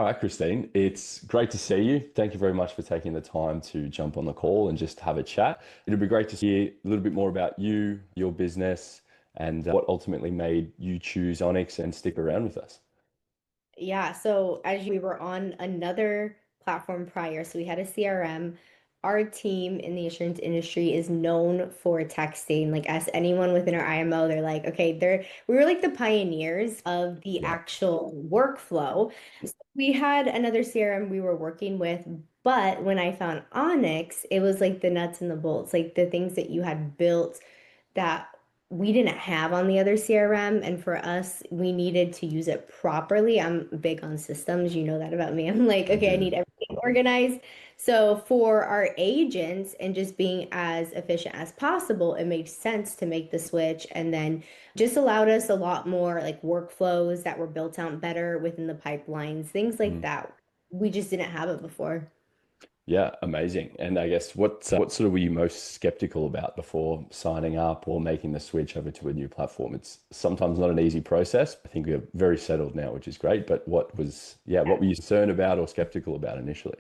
All right, Christine, it's great to see you. Thank you very much for taking the time to jump on the call and just have a chat. It'll be great to hear a little bit more about you, your business, and what ultimately made you choose Onyx and stick around with us. Yeah, so we were on another platform prior, so we had a CRM. Our team in the insurance industry is known for texting. Like, as anyone within our IMO, they're like, okay, we were like the pioneers of the Yeah. actual workflow. So we had another CRM we were working with, but when I found Onyx, it was like the nuts and the bolts, like the things that you had built that we didn't have on the other CRM. And for us, we needed to use it properly. I'm big on systems. You know that about me. I'm like, I okay, I do. need everything organized. So for our agents and just being as efficient as possible, it made sense to make the switch and then just allowed us a lot more like workflows that were built out better within the pipelines, things like Mm. that. We just didn't have it before. Yeah, amazing. And I guess what sort of were you most skeptical about before signing up or making the switch over to a new platform? It's sometimes not an easy process. I think we're very settled now, which is great. But what were you concerned about or skeptical about initially?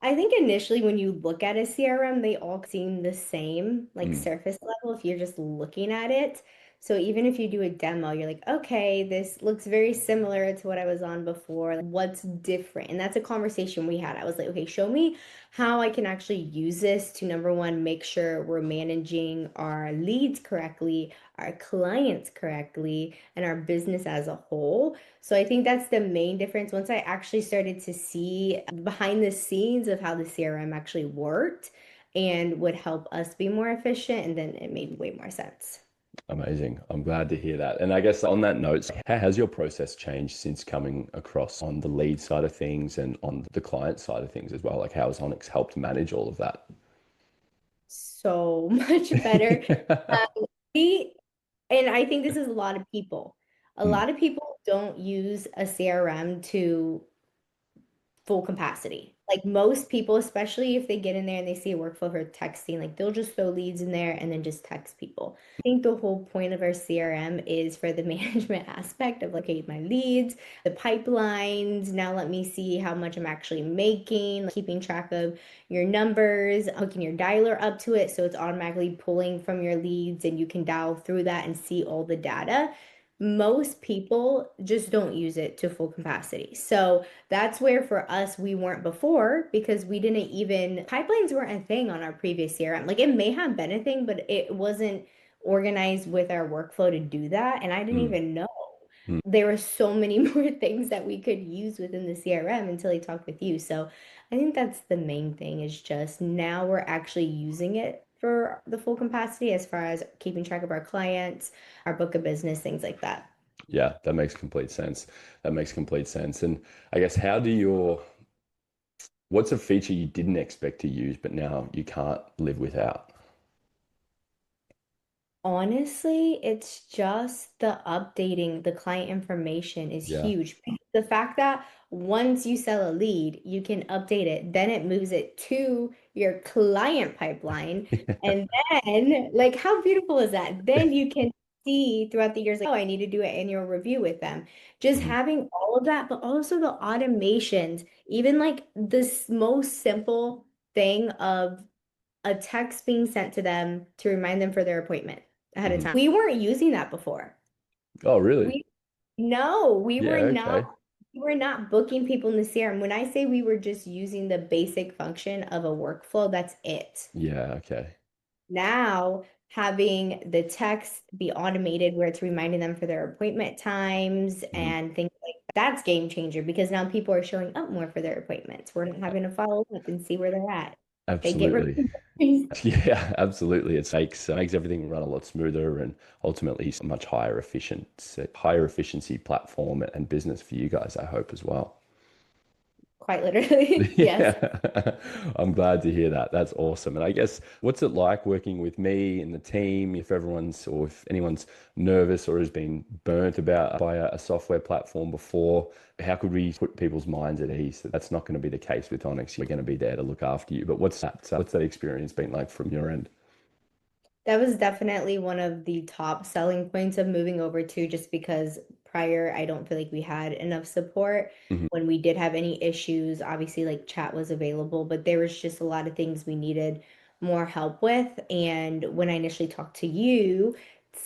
I think initially when you look at a CRM, they all seem the same, like Mm. surface level, if you're just looking at it. So even if you do a demo, you're like, okay, this looks very similar to what I was on before. Like, what's different? And that's a conversation we had. I was like, okay, show me how I can actually use this to number one, make sure we're managing our leads correctly, our clients correctly, and our business as a whole. So I think that's the main difference. Once I actually started to see behind the scenes of how the CRM actually worked and would help us be more efficient, and then it made way more sense. Amazing. I'm glad to hear that. And I guess on that note, how has your process changed since coming across on the lead side of things and on the client side of things as well? Like how has Onyx helped manage all of that? So much better. We, and I think this is a lot of people. A Mm. lot of people don't use a CRM to full capacity. Like most people, especially if they get in there and they see a workflow for texting, like they'll just throw leads in there and then just text people. I think the whole point of our CRM is for the management aspect of like, hey, my leads, the pipelines. Now let me see how much I'm actually making, like keeping track of your numbers, hooking your dialer up to it so it's automatically pulling from your leads and you can dial through that and see all the data. Most people just don't use it to full capacity. So that's where for us we weren't before because we didn't even pipelines weren't a thing on our previous CRM. Like it may have been a thing, but it wasn't organized with our workflow to do that. And I didn't Mm. even know. Mm. There were so many more things that we could use within the CRM until I talked with you. So I think that's the main thing is just now we're actually using it for the full capacity as far as keeping track of our clients, our book of business, things like that. Yeah, that makes complete sense. That makes complete sense. And I guess what's a feature you didn't expect to use, but now you can't live without? Honestly, it's just the updating the client information is Yeah. huge. The fact that once you sell a lead, you can update it, then it moves it to your client pipeline. And then, like, how beautiful is that? Then you can see throughout the years, like, oh, I need to do an annual review with them. Just Mhm. having all of that, but also the automations, even like this most simple thing of a text being sent to them to remind them for their appointment ahead of Mhm. time. We weren't using that before. Oh, really? We no, Yeah, okay. we were not booking people in the CRM. When I say we were just using the basic function of a workflow, that's it. Yeah, okay. Now, having the text be automated where it's reminding them for their appointment times Mhm. and things like that, that's game changer because now people are showing up more for their appointments. We're not having to follow up and see where they're at. They get Absolutely. reminders. Yeah, absolutely. It makes everything run a lot smoother and ultimately a much higher efficiency platform and business for you guys, I hope as well. Quite literally. Yes. Yeah, I'm glad to hear that. That's awesome. And I guess what's it like working with me and the team if anyone's nervous or has been burnt about by a software platform before, how could we put people's minds at ease that that's not going to be the case with Onyx? We're going to be there to look after you. But what's that experience been like from your end? That was definitely one of the top selling points of moving over to just because prior, I don't feel like we had enough support. Mhm. When we did have any issues, obviously like chat was available, but there was just a lot of things we needed more help with. And when I initially talked to you,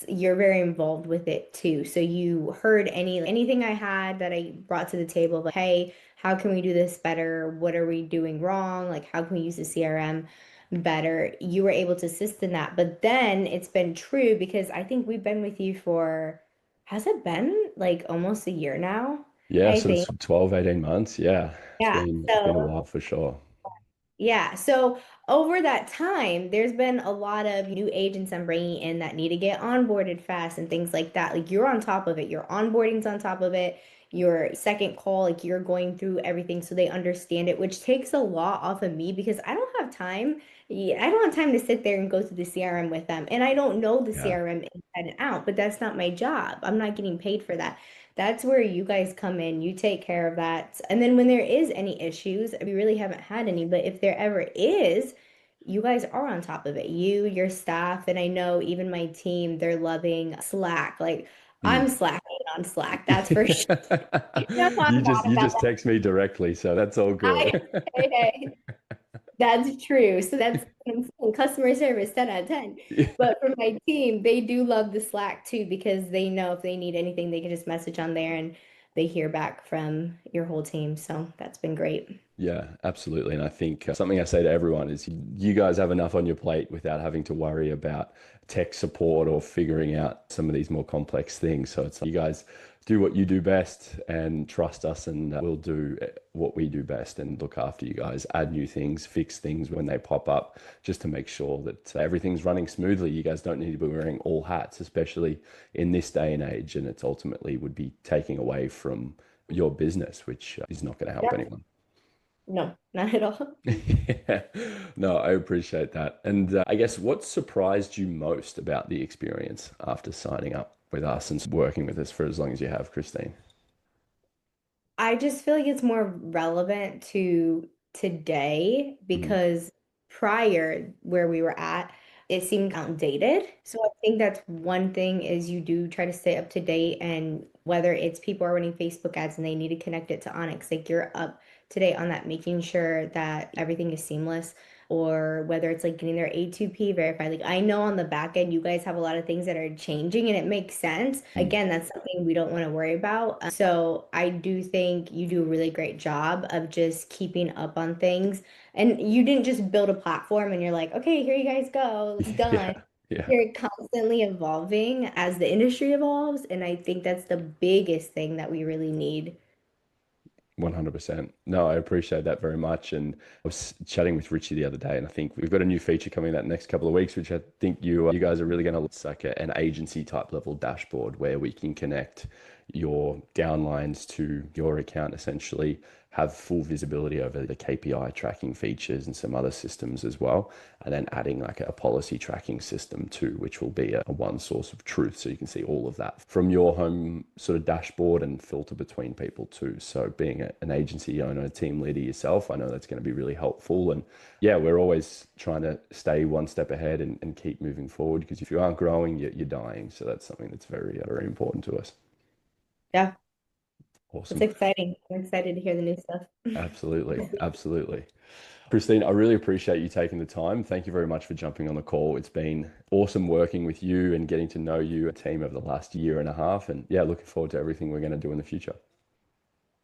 you're very involved with it too. So you heard anything I had that I brought to the table, like, hey, how can we do this better? What are we doing wrong? Like, how can we use the CRM better? You were able to assist in that. But then it's been true because I think we've been with you for, has it been like almost a year now? Yeah, I sort think. of 12, 18 months. Yeah, Yeah. it's been a So while for sure. yeah. So over that time, there's been a lot of new agents I'm bringing in that need to get onboarded fast and things like that. Like you're on top of it. Your onboarding's on top of it. Your second call, like you're going through everything so they understand it, which takes a lot off of me because I don't have time. Yeah, I don't have time to sit there and go through the CRM with them. And I don't know the Yeah. CRM inside and out, but that's not my job. I'm not getting paid for that. That's where you guys come in. You take care of that. And then when there is any issues, we really haven't had any, but if there ever is, you guys are on top of it. You, your staff, and I know even my team, they're loving Slack. Like I'm Mm. slacking on Slack, that's for sure. No, I'm You not about just text me directly, so that's all that. good. Hey, hey. That's true. So that's what I'm saying. Customer service 10 out of 10. Yeah. But for my team, they do love the Slack too because they know if they need anything, they can just message on there and they hear back from your whole team. So that's been great. Yeah, absolutely. And I think something I say to everyone is you guys have enough on your plate without having to worry about tech support or figuring out some of these more complex things. So it's you guys do what you do best and trust us, and we'll do what we do best and look after you guys, add new things, fix things when they pop up, just to make sure that everything's running smoothly. You guys don't need to be wearing all hats, especially in this day and age. And it's ultimately would be taking away from your business, which is not going to help Yep. anyone. No, not at all. Yeah. No, I appreciate that. And I guess what surprised you most about the experience after signing up with us and working with us for as long as you have, Christine? I just feel like it's more relevant to today Mhm. because prior where we were at, it seemed outdated. So I think that's one thing is you do try to stay up to date and whether it's people are running Facebook ads and they need to connect it to Onyx, like you're up to date on that, making sure that everything is seamless or whether it's like getting their A2P verified. Like I know on the back end, you guys have a lot of things that are changing and it makes sense. Mm. Again, that's something we don't want to worry about. So I do think you do a really great job of just keeping up on things. And you didn't just build a platform and you're like, okay, here you guys go, it's done. Yeah, yeah. You're constantly evolving as the industry evolves. And I think that's the biggest thing that we really need. 100%. No, I appreciate that very much. And I was chatting with Richie the other day, and I think we've got a new feature coming that next couple of weeks, which I think you guys are really going to. It's like an agency type level dashboard where we can connect your downlines to your account, essentially have full visibility over the KPI tracking features and some other systems as well. And then adding like a policy tracking system too, which will be a one source of truth. So you can see all of that from your home sort of dashboard and filter between people too. So being an agency owner, a team leader yourself, I know that's going to be really helpful. And yeah, we're always trying to stay one step ahead and keep moving forward because if you aren't growing, you're dying. So that's something that's very, very important to us. Yeah, it's Awesome. exciting. I'm excited to hear the new stuff. Absolutely. Absolutely. Christine, I really appreciate you taking the time. Thank you very much for jumping on the call. It's been awesome working with you and getting to know you, a team over the last year and a half. And yeah, looking forward to everything we're going to do in the future.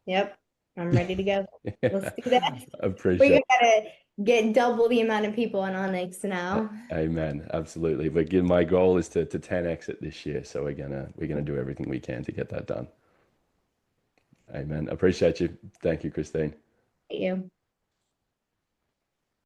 Yep, I'm ready to go. Let's do that. Appreciate We gotta get double the amount of people on Onyx it. now. Amen. Absolutely. But again, my goal is to 10x it this year. So we're gonna do everything we can to get that done. Amen. Appreciate you. Thank you, Christine. You.